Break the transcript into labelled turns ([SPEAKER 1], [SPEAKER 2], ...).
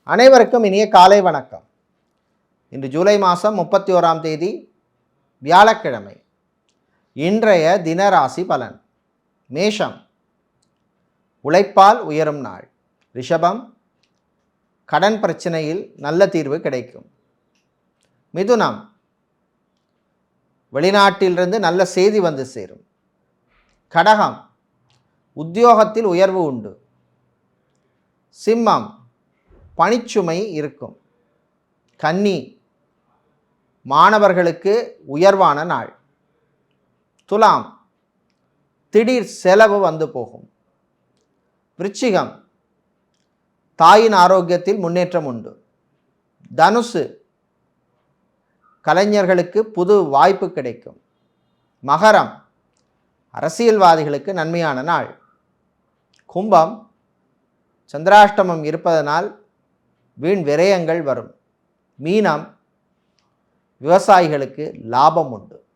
[SPEAKER 1] அனைவருக்கும் இனிய காலை வணக்கம். இன்று ஜூலை மாதம் 31ஆம் தேதி வியாழக்கிழமை. இன்றைய தினராசி பலன். மேஷம், உழைப்பால் உயரும் நாள். ரிஷபம், கடன் பிரச்சனையில் நல்ல தீர்வு கிடைக்கும். மிதுனம், வெளிநாட்டிலிருந்து நல்ல செய்தி வந்து சேரும். கடகம், உத்தியோகத்தில் உயர்வு உண்டு. சிம்மம், பணிச்சுமை இருக்கும். கன்னி, மாணவர்களுக்கு உயர்வான நாள். துலாம், திடீர் செலவு வந்து போகும். விருச்சிகம், தாயின் ஆரோக்கியத்தில் முன்னேற்றம் உண்டு. தனுசு, கலைஞர்களுக்கு புது வாய்ப்பு கிடைக்கும். மகரம், அரசியல்வாதிகளுக்கு நன்மையான நாள். கும்பம், சந்திராஷ்டமம் இருப்பதனால் வீண் விரயங்கள் வரும். மீனம், விவசாயிகளுக்கு லாபம் உண்டு.